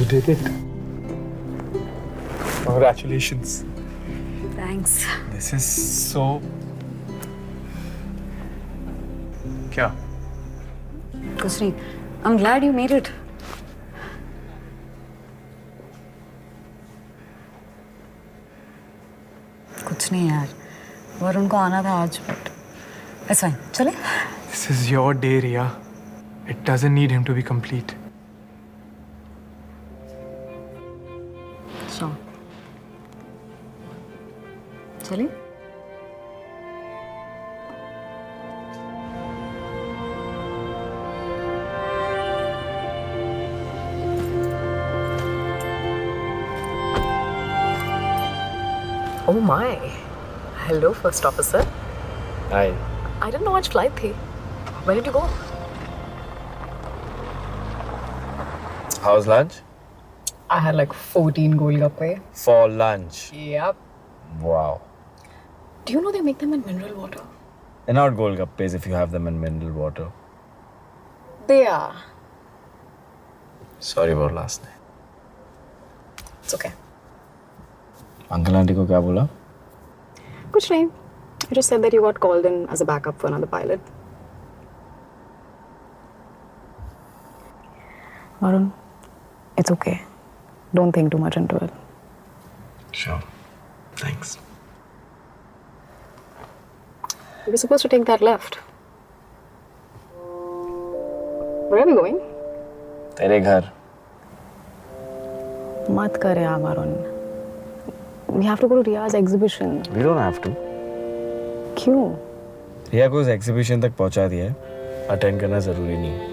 You did it. Congratulations. Thanks. This is so. क्या? कुछ नहीं. I'm glad you made it. कुछ नहीं यार. वरुण को आना था आज, but it's fine. चले? This is your day, Riya. It doesn't need him to be complete. Sure. चले? Oh my. Hello, first officer. Hi. I didn't know which flight thi. Where did you go? How's lunch? I had like 14 golgappe. For lunch. Yep. Wow. Do you know they make them in mineral water? They're not golgappes if you have them in mineral water. They are. Sorry about last night. It's okay. Uncle aunty को क्या बोला? कुछ नहीं. You just said that you got called in as a backup for another pilot. Varun, it's okay. Don't think too much into it. Sure. Thanks. You were supposed to take that left. Where are we going? तेरे घर. मत कर यार Varun. We have to go to Riya's exhibition. We don't have to. क्यों? रिया को इस exhibition तक पहुंचा दिया है. अटेंड करना जरूरी नहीं है.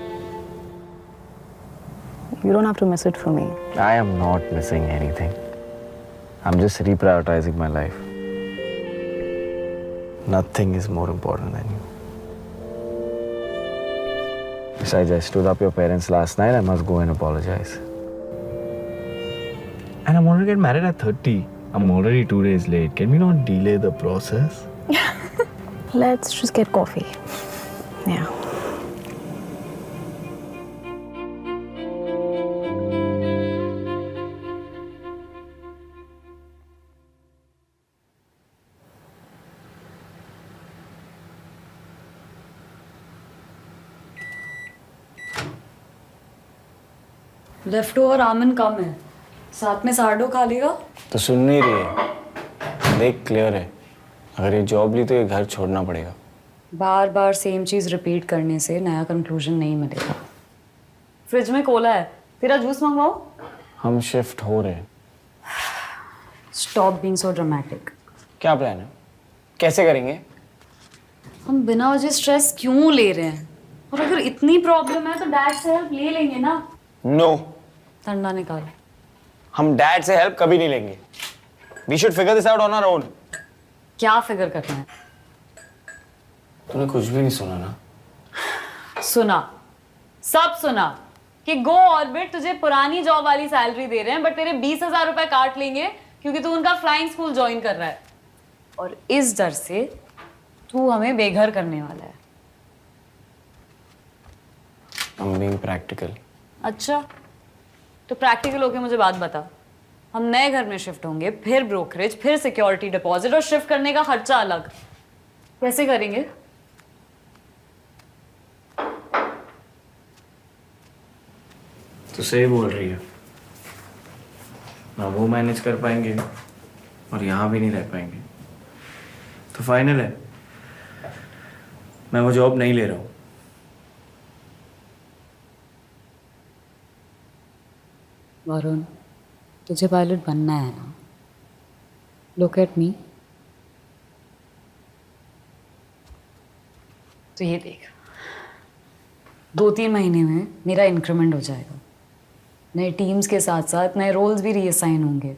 You don't have to miss it for me. I am not missing anything. I'm just reprioritizing my life. Nothing is more important than you. Besides, I stood up your parents last night. I must go and apologize. And I'm going to get married at 30. I'm already 2 days late. Can we not delay the process? Let's just get coffee. Yeah. Left over ramen कम है. साथ में सार्डो खा लेगा. तो सुन नहीं रही है. देख क्लियर है. अगर ये जॉब ली तो ये घर छोड़ना पड़ेगा. बार बार सेम चीज रिपीट करने से नया कंक्लूजन नहीं मिलेगा. फ्रिज में कोला है. तेरा जूस मंगवाओ. हम शिफ्ट हो रहे हैं. Stop being so dramatic. क्या प्लान है? कैसे करेंगे? हम बिना वजह स्ट्रेस क्यों ले रहे हैं? और अगर इतनी प्रॉब्लम है तो डैड से हेल्प ले लेंगे ना. नो. ठंडा निकाल. हम डैड से हेल्प कभी नहीं लेंगे. We should figure this out on our own. क्या फिगर करना है? तूने कुछ भी नहीं सुना ना? सुना. सब सुना कि गो ऑर्बिट तुझे पुरानी जॉब वाली सैलरी दे रहे हैं बट तेरे 20,000 रुपए काट लेंगे क्योंकि तू उनका फ्लाइंग स्कूल ज्वाइन कर रहा है. और इस डर से तू हमें बेघर करने वाला है. I'm being practical. अच्छा, तो प्रैक्टिकल होके मुझे बात बता. हम नए घर में शिफ्ट होंगे, फिर ब्रोकरेज, फिर सिक्योरिटी डिपॉजिट और शिफ्ट करने का खर्चा अलग. कैसे करेंगे? तो सही बोल रही है. ना वो मैनेज कर पाएंगे और यहाँ भी नहीं रह पाएंगे. तो फाइनल है, मैं वो जॉब नहीं ले रहा हूँ. वरुण, तुझे पायलट बनना है ना? Look at me. तो ये देख, 2-3 महीने में मेरा इंक्रीमेंट हो जाएगा. नए टीम्स के साथ साथ नए रोल्स भी रीअसाइन होंगे.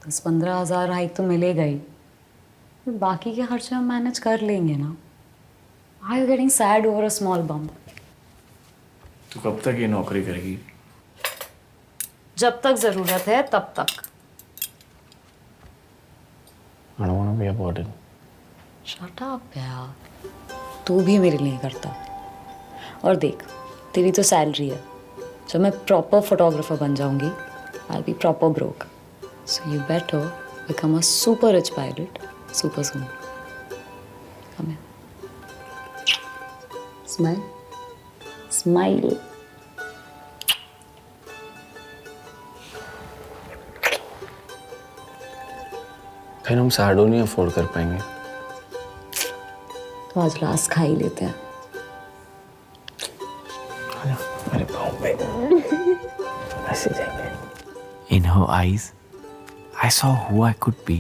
10-15 हज़ार हाइक तो मिलेगा ही. फिर बाकी के खर्चे हम मैनेज कर लेंगे ना. I you getting sad over a small bump? तो कब तक ये नौकरी करेगी? जब तक जरूरत है तब तक. I don't want to be a burden. Shut up यार. तू भी मेरे लिए करता. और देख, तेरी तो सैलरी है. जब मैं प्रॉपर फोटोग्राफर बन जाऊंगी, I'll be proper broke. So you better become a super rich pilot super soon. Come here. Smile. Smile. फिर हम साडो नहीं अफोर्ड कर पाएंगे। तो आज लास्ट खा ही लेते हैं। मेरे पाँव पे ऐसे जाएंगे। In her eyes, I saw who I could be,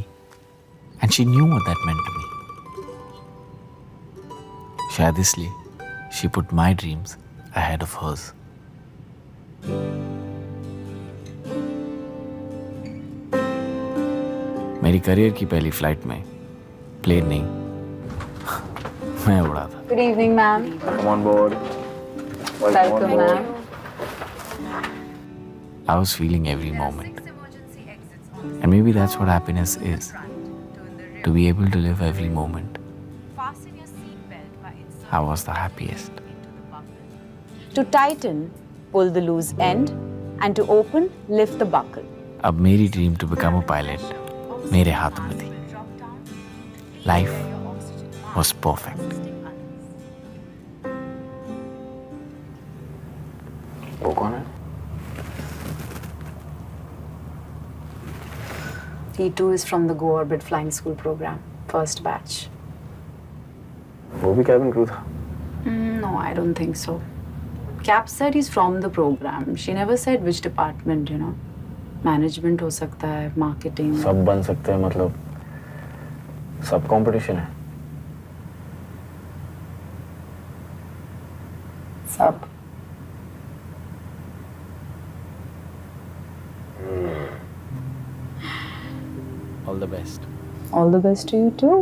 and she knew what that meant to me. शायद इसलिए she put my dreams ahead of hers. मेरी करियर की पहली फ्लाइट में प्लेन नहीं मैं उड़ा था। Good evening, ma'am. Come on board. Welcome, ma'am. I was feeling every moment. And maybe that's what happiness is. To be able to live every moment. I was the happiest. To tighten, pull the loose end, and to open, lift the buckle. अब मेरी dream to become a pilot मेरे हाथों में थी। Life was perfect. वो कौन है? T2 is from the Go Orbit Flying School program, first batch. वो भी कैबिन क्रू था। No, I don't think so. Cap said he's from the program. She never said which department, you know. Management हो सकता है, marketing. सब बन सकते हैं, मतलब सब कंपटीशन है। सब. All the best. All the best to you too.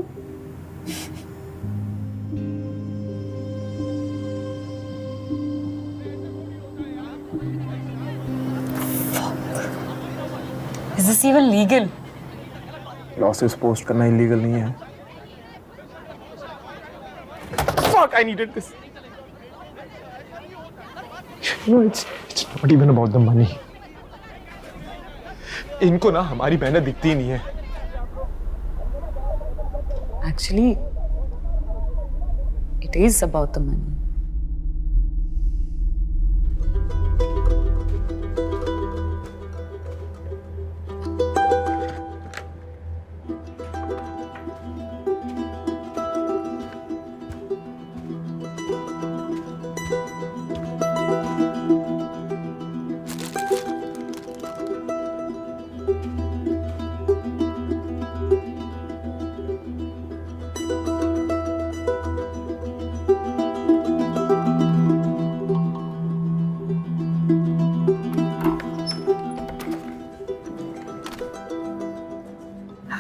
Is this even legal? Losses post करना इलीगल नहीं है। Fuck, I needed this. No, it's not even about the money. इनको ना हमारी मेहनत दिखती ही नहीं है। Actually, it is about the money.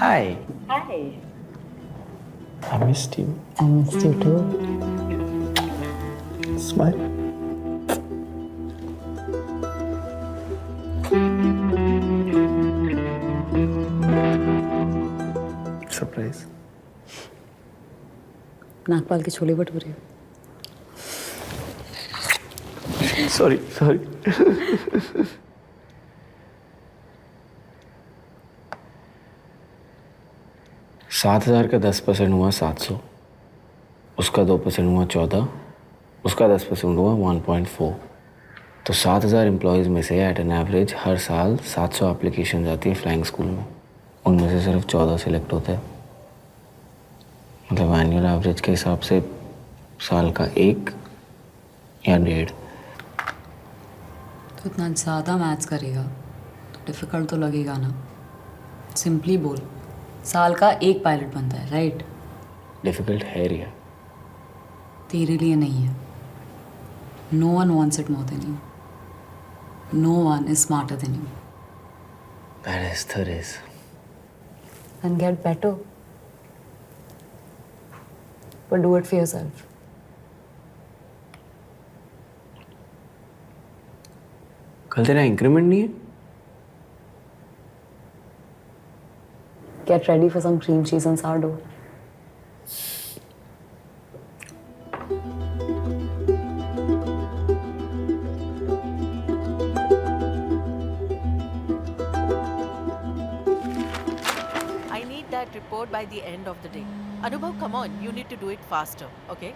Hi. Hi. I missed you. I missed you too. Smile. Surprise. Nagpal के छोले भटूरे। Sorry. 7,000 का 10% हुआ 700, उसका 2% हुआ 14, उसका 10% हुआ 1.4। तो 7,000 एम्प्लॉयज़ में से एट एन एवरेज हर साल 700 एप्लीकेशन जाती है फ्लाइंग स्कूल में, उनमें से सिर्फ 14 सिलेक्ट होते हैं। मतलब एनुअल एवरेज के हिसाब से साल का 1 या 1.5। तो इतना ज़्यादा मैथ्स करेगा तो डिफ़िकल्ट तो लगेगा ना। सिंपली बोल, साल का एक पायलट बनता है, राइट? डिफ़िकल्ट है रिया। तेरे लिए नहीं है। No one wants it more than you. No one is smarter than you. That is the race. And get better. But do it for yourself. कल तेरा इंक्रीमेंट नहीं है? Get ready for some cream cheese and sourdough. report by the end of the day. Anubhav, come on, you need to do it faster, okay?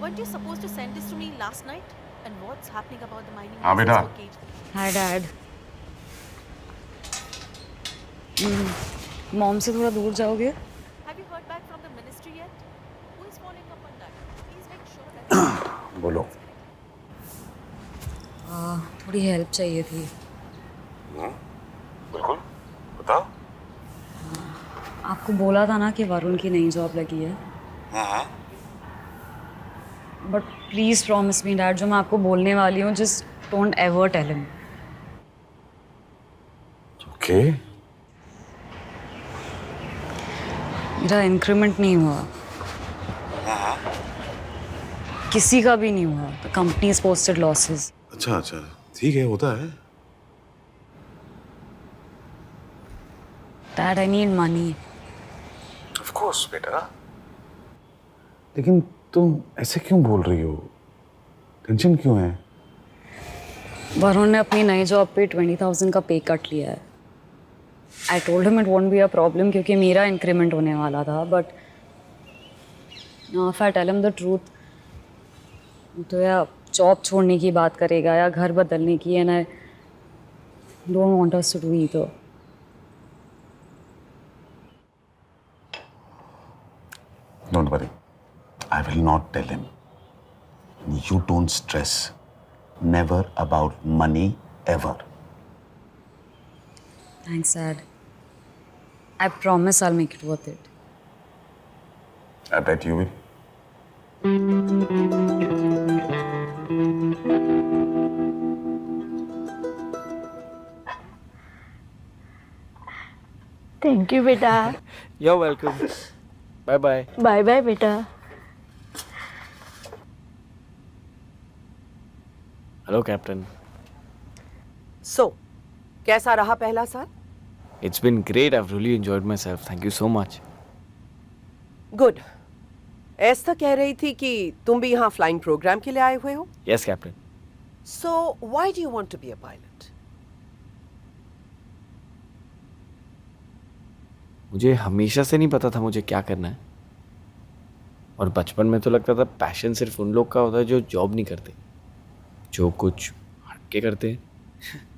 Weren't you supposed to send this to me last night? And what's happening about the mining हाँ license बेटा। for KG? Hi dad. Mom से थोड़ा दूर जाओगे? Have you heard back from the ministry yet? Who is following up on that? Please make sure that... बोलो। थोड़ी help चाहिए थी। बिल्कुल, बताओ। आपको बोला था ना कि वरुण की नई जॉब लगी है। हाँ। But please promise me dad, जो मैं आपको बोलने वाली हूँ just don't ever tell him. Okay. मेरा इंक्रीमेंट नहीं हुआ। किसी का भी नहीं हुआ। The company is posted losses. अच्छा अच्छा, ठीक है, होता है। Dad I need money. Of course बेटा। लेकिन तुम ऐसे क्यों बोल रही हो? टेंशन क्यों है? वरुण ने अपनी नई जॉब पे 20,000 का पे कट लिया है। I told him it won't be a problem क्योंकि मेरा इंक्रीमेंट होने वाला था, but if I tell him the truth तो या जॉब छोड़ने की बात करेगा या घर बदलने की, and I don't want us to do either. Don't worry. I will not tell him. You don't stress. Never about money, ever. Thanks, Dad. I promise I'll make it worth it. I bet you will. Thank you बेटा। You're welcome. Bye bye. Bye bye बेटा। Hello, Captain. So, कैसा रहा पहला साल? It's been great. I've really enjoyed myself. Thank you so much. Good. Astha कह रही थी कि तुम भी यहाँ फ्लाइंग प्रोग्राम के लिए आए हुए हो। Yes, Captain. So, why do you want to be a pilot? मुझे हमेशा से नहीं पता था मुझे क्या करना है, और बचपन में तो लगता था पैशन सिर्फ उन लोग का होता है जो जॉब नहीं करते, जो कुछ हटके करते हैं।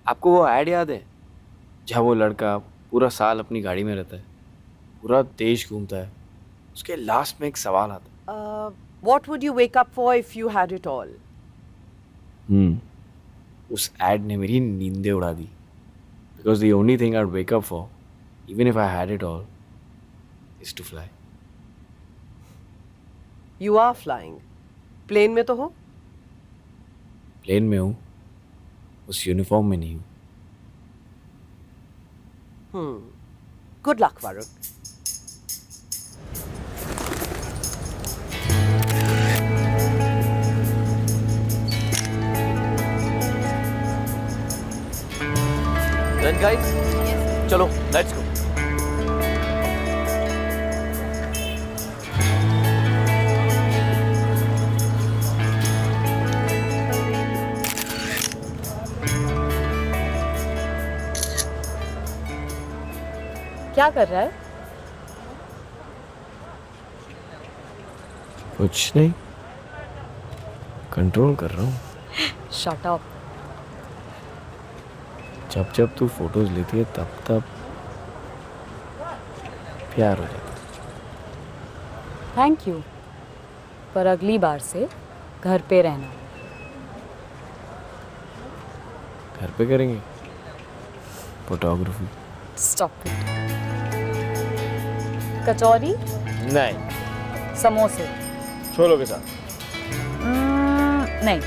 आपको वो ऐड याद है जहाँ वो लड़का पूरा साल अपनी गाड़ी में रहता है, पूरा देश घूमता है, उसके लास्ट में एक सवाल आता है, What would you wake up for if you had it all? उस ऐड ने मेरी नींदें उड़ा दी। Because the only thing I would wake up for even if I had it all is to fly. You are flying. Plane में तो हो? Plane में हूँ, उस यूनिफॉर्म में नहीं हूँ। Good luck, Varun. Then guys, चलो, let's go. क्या कर रहा है? कुछ नहीं, कंट्रोल कर रहा हूँ। Shut up. जब जब तू फोटोज लेती है तब तब प्यार हो जाता है। थैंक यू, पर अगली बार से घर पे रहना। घर पे करेंगे फोटोग्राफी। Stop it. कचौरी, नहीं, समोसे, छोलों के साथ। नहीं,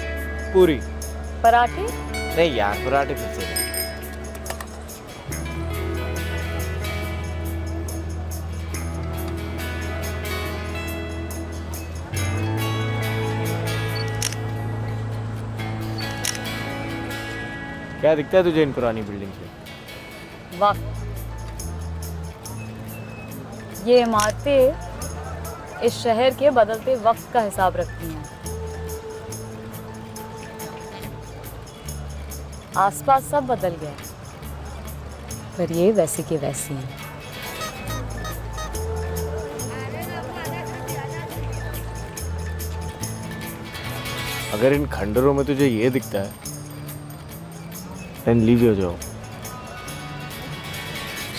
पूरी। पराठे, नहीं यार, पराठे फिर से नहीं। क्या दिखता है तुझे इन पुरानी बिल्डिंग्स में? वक्त। ये इमारतें इस शहर के बदलते वक्त का हिसाब रखती हैं। आसपास सब बदल गया, पर ये वैसे के वैसे हैं। अगर इन खंडरों में तुझे ये दिखता है then leave your job.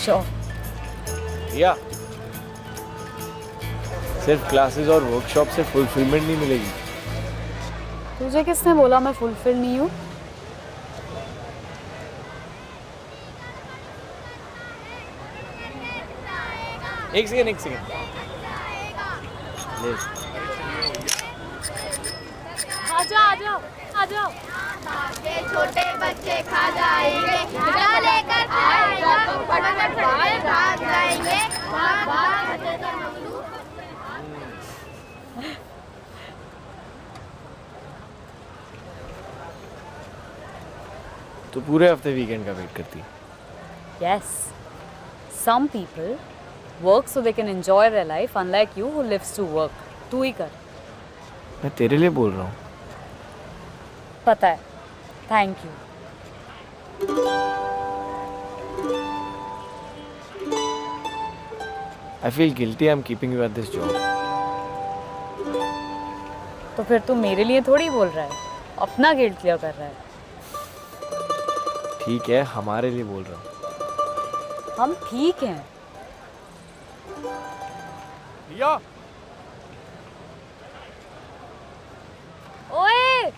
Sure. या सिर्फ क्लासेस और वर्कशॉप से फुलफिलमेंट नहीं मिलेगी। तुझे किसने बोला मैं फुलफिल नहीं हूँ? एक सेकेंड आ जाओ। छोटे बच्चे खा जाएंगे, लेकर आएगा तो फटाफट भाग जाएंगे। तो पूरे हफ्ते वीकेंड का वेट करती है। Yes. Some people work so they can enjoy their life, unlike you who lives to work. तू ही कर। मैं तेरे लिए बोल रहा हूँ। पता है। Thank you. I feel guilty I'm keeping you at this job. तो फिर तू मेरे लिए थोड़ी बोल रहा है, अपना गिल्ट क्लियर कर रहा है। ठीक है, हमारे लिए बोल रहा हूँ। हम ठीक हैं। या ओए!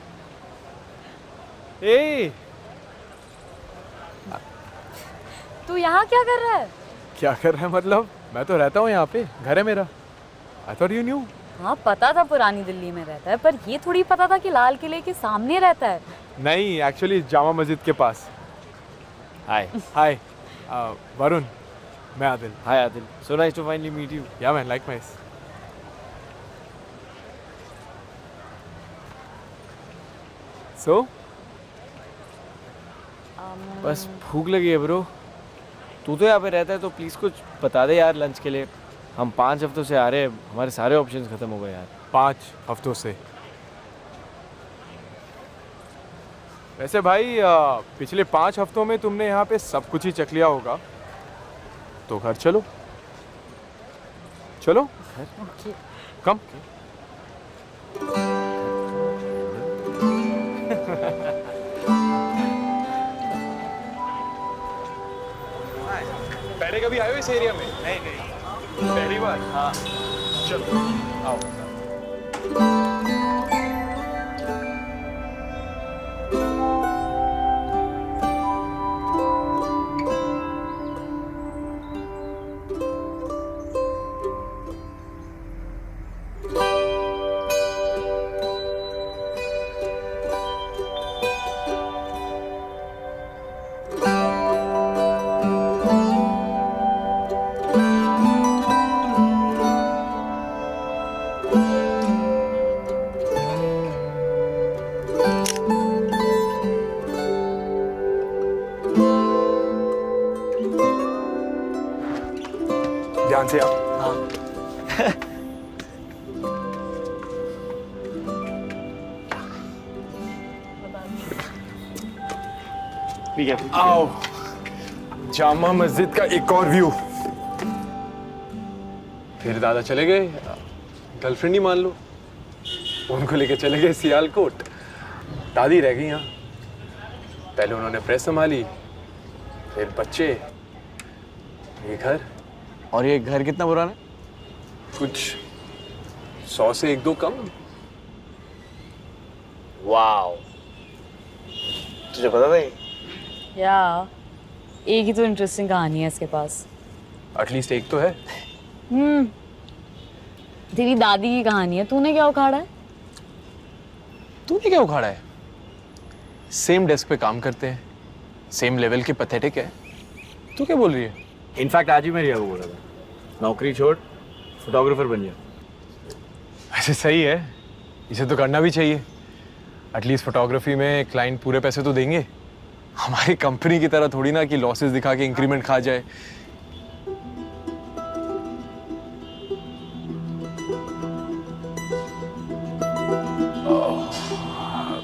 ए तू यहाँ क्या कर रहा है? क्या कर रहा है मतलब? मैं तो रहता हूँ यहाँ पे, घर है मेरा। I thought you knew. हाँ पता था पुरानी दिल्ली में रहता है, पर ये थोड़ी पता था कि लाल किले के सामने रहता है। नहीं, एक्चुअली जामा मस्जिद के पास। हाय। हाय वरुण, मैं Adil. Hi Adil, so nice to finally meet you. Ya man, likewise. So? बस भूख लगी है ब्रो। तू तो यहाँ पे रहता है तो प्लीज कुछ बता दे यार लंच के लिए। हम 5 हफ्तों से आ रहे हैं, हमारे सारे ऑप्शंस खत्म हो गए यार। 5 हफ्तों से? वैसे भाई पिछले 5 हफ्तों में तुमने यहाँ पे सब कुछ ही चख लिया होगा, तो घर चलो। चलो Okay. कम। पहले कभी आए हो इस एरिया में? नहीं। पहली बार? हाँ। चलो आओ। ध्यान से आप। हाँ। ठीक है। आओ, जामा मस्जिद का एक और व्यू। फिर दादा चले गए, गर्लफ्रेंड ही मान लो, उनको लेके चले गए सियालकोट। दादी रह गई यहाँ। पहले उन्होंने प्रेस संभाली, फिर बच्चे, ये घर। और ये घर कितना पुराना है? कुछ 100 से 1-2 कम। वाओ, तुझे पता था ये? या एक ही तो इंटरेस्टिंग कहानी है इसके पास। एटलीस्ट एक तो है। तेरी दादी की कहानी है, तूने क्या उखाड़ा है? तूने क्या उखाड़ा है? सेम डेस्क पे काम करते हैं, सेम लेवल के पैथेटिक है। तू क्या बोल रही है? इनफैक्ट आज ही मैं रिया को बोला था, नौकरी छोड़ फोटोग्राफर बन जा। ऐसे सही है, इसे तो करना भी चाहिए। एटलीस्ट फोटोग्राफी में क्लाइंट पूरे पैसे तो देंगे। हमारी कंपनी की तरह थोड़ी ना कि लॉसेस दिखा के इंक्रीमेंट खा जाए।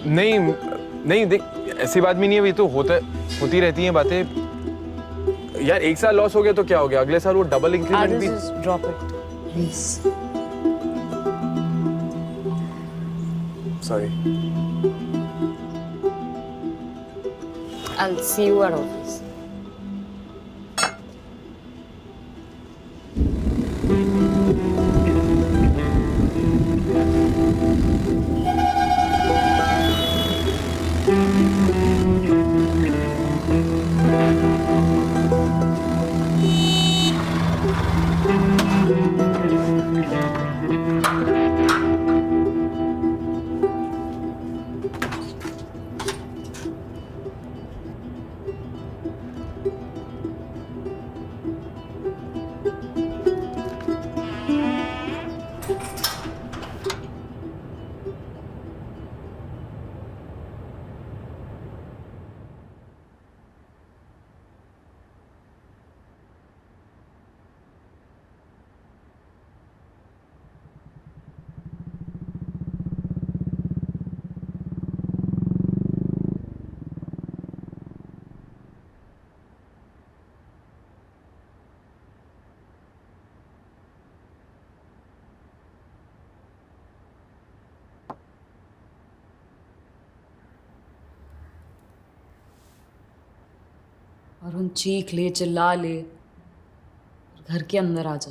नहीं देख, ऐसी बात भी नहीं है। ये तो होती रहती हैं बातें यार। एक साल लॉस हो गया तो क्या हो गया, अगले साल वो डबल इंक्रीमेंट भी। Drop it please. Sorry. I'll see you at office. Varun चीख ले, चिल्ला ले, घर के अंदर आ जा।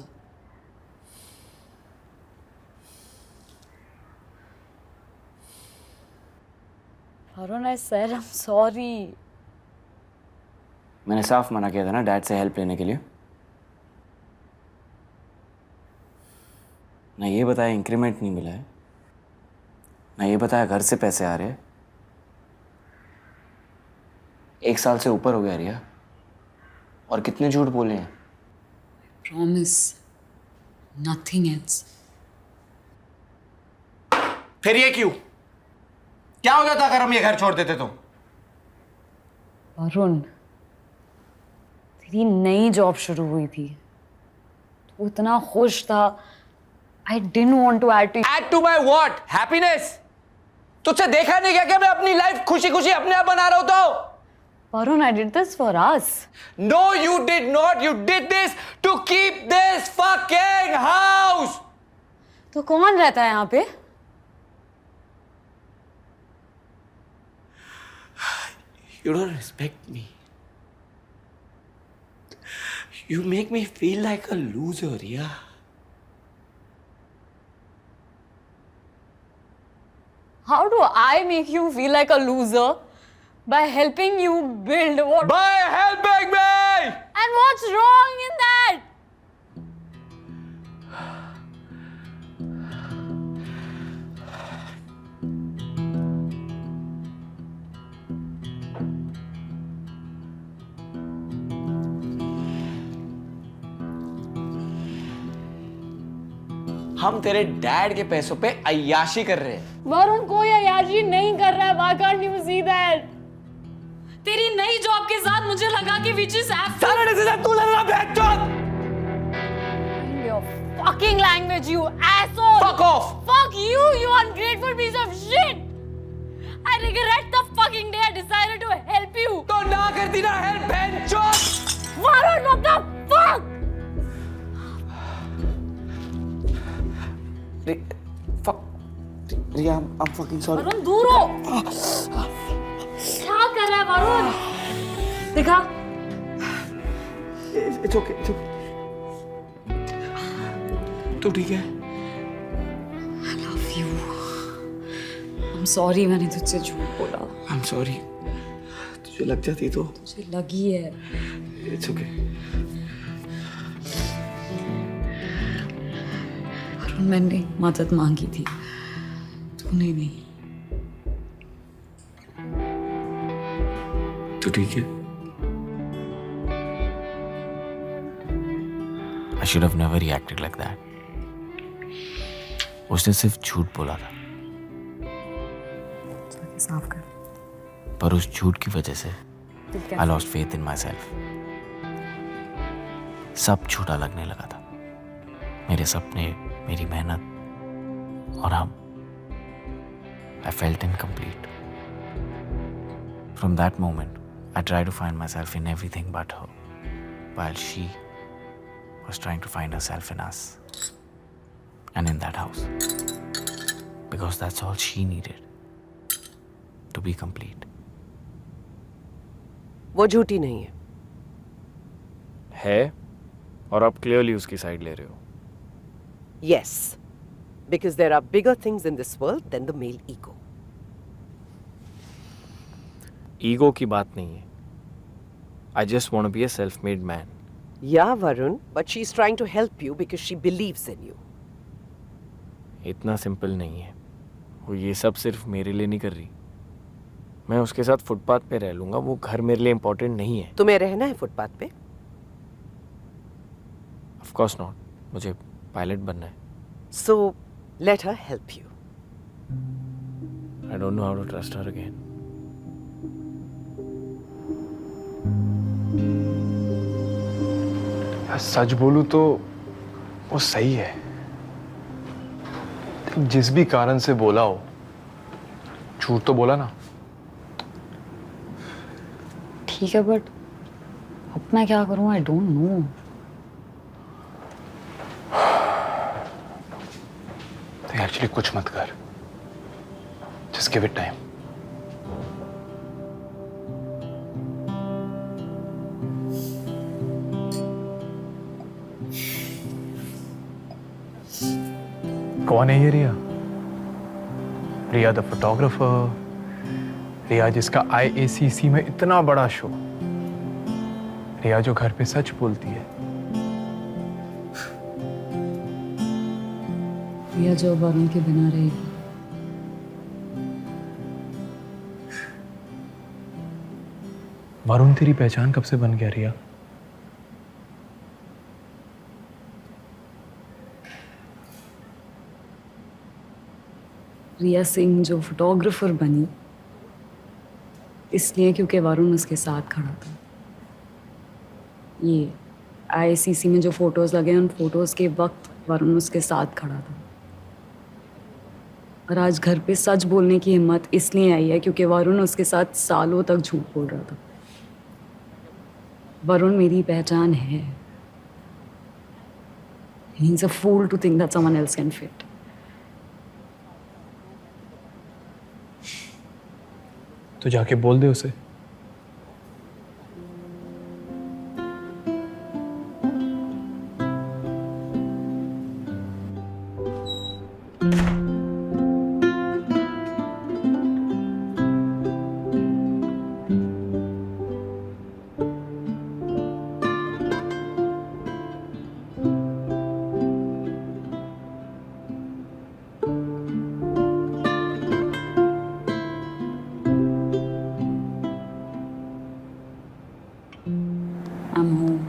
Varun, I said I'm sorry. मैंने साफ मना किया था ना डैड से हेल्प लेने के लिए। ना ये बताया इंक्रीमेंट नहीं मिला है, ना ये बताया घर से पैसे आ रहे हैं। 1 साल से ऊपर हो गया रिया, और कितने झूठ बोले हैं। Promise, nothing else. फिर ये क्यों? क्या हो जाता अगर हम ये घर छोड़ देते तो? वरुण, तेरी नई जॉब शुरू हुई थी, तू इतना खुश था। I didn't want to add to Add to my what? Happiness? तुझसे देखा नहीं क्या कि मैं अपनी लाइफ खुशी खुशी अपने आप बना रहा हूं तो? Varun, I did this for us. No, you did not. You did this to keep this fucking house. तो कौन रहता है यहाँ पे? You don't respect me. You make me feel like a loser, yeah. How do I make you feel like a loser? By helping you build what? By helping me! And what's wrong in that? हम तेरे dad के पैसों पे अय्याशी कर रहे हैं। वरुण, कोई अय्याशी नहीं कर रहा है। Why can't you see that? तेरी नई जॉब के साथ मुझे लगा कि we just have to... सारा डिसीजन तू ले रहा बेचोद। Mind your fucking language, you asshole! Fuck off! Fuck you, you ungrateful piece of shit! I regret the fucking day I decided to help you. तो ना करती ना हेल्प बेचोद। Varun, what the fuck? Fuck. Riya, I'm fucking sorry. Varun, दूर हो! क्या कर रहा है वरुण? दिखा। It's okay. It's okay. तू ठीक है? I love you. I'm sorry मैंने तुझसे झूठ बोला। I'm sorry. तुझे लग जाती तो? मुझे लगी है। It's okay. वरुण, मैंने मदद मांगी थी, तूने नहीं। तू ठीक है? I should have never reacted like that. उसने सिर्फ झूठ बोला था। साफ कर। पर उस झूठ की वजह से I lost faith in myself. सब झूठा लगने लगा था। मेरे सपने, मेरी मेहनत और हम। I felt incomplete. From that moment, I tried to find myself in everything but her, while she was trying to find herself in us and in that house. because that's all she needed to be complete. वो झूठी नहीं है. है और आप clearly उसकी side ले रहे हो. Yes, because there are bigger things in this world than the male ego. Ego की बात नहीं है. I just want to be a self-made man. Yeah, Varun, but she's trying to help you because she believes in you. इतना simple नहीं है. वो ये सब सिर्फ मेरे लिए नहीं कर रही. मैं उसके साथ फुटपाथ पे रह लूंगा. वो घर मेरे लिए इम्पोर्टेंट नहीं है. तुम्हें रहना है फुटपाथ पे? Of course not. मुझे पायलट बनना है. So let her help you. I don't know how to trust her again. यार सच बोलूं तो वो सही है. जिस भी कारण से बोला हो, झूठ तो बोला ना. ठीक है बट अब मैं क्या करूं? I don't know. तो एक्चुअली कुछ मत कर. Just give it time. कौन है ये रिया? रिया द फोटोग्राफर. रिया जिसका IACC में इतना बड़ा शो. रिया जो घर पे सच बोलती है. रिया जो वरुण के बिना रहेगी. वरुण तेरी पहचान कब से बन गया रिया? रिया सिंह जो फोटोग्राफर बनी इसलिए क्योंकि वरुण उसके साथ खड़ा था. ये IACC में जो फोटोज लगे उन फोटोज के वक्त वरुण उसके साथ खड़ा था. और आज घर पे सच बोलने की हिम्मत इसलिए आई है क्योंकि वरुण उसके साथ सालों तक झूठ बोल रहा था. वरुण मेरी पहचान है. He's a fool to think that someone else can fit. तो जाके बोल दे उसे. I'm home.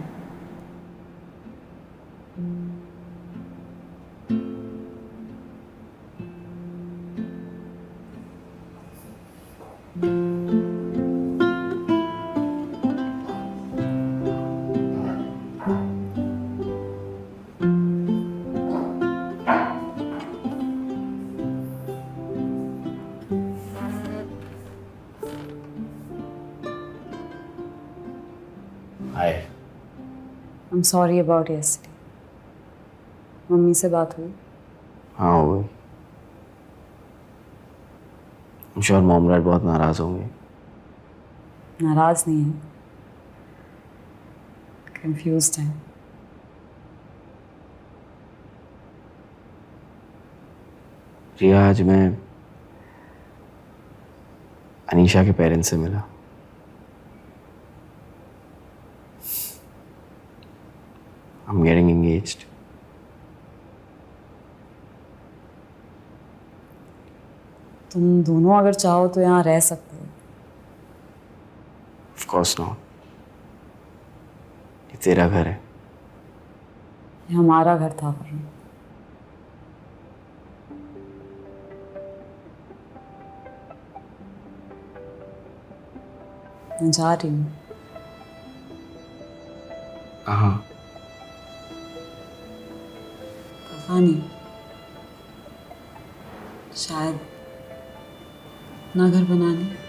Hi. I'm sorry about yesterday. Mummy से बात हुई? हाँ हो गई. I'm sure मॉम डैड बहुत नाराज होंगे. नाराज नहीं है. Confused है. रिया आज मैं अनीशा के पेरेंट्स से मिला. I'm getting engaged. तुम दोनों अगर चाहो तो यहाँ रह सकते हो. Of course not. ये तेरा घर है. ये हमारा घर था वरुण. मैं जा रही हूँ. कहाँ? पता नहीं. शायद अपना घर बनाने.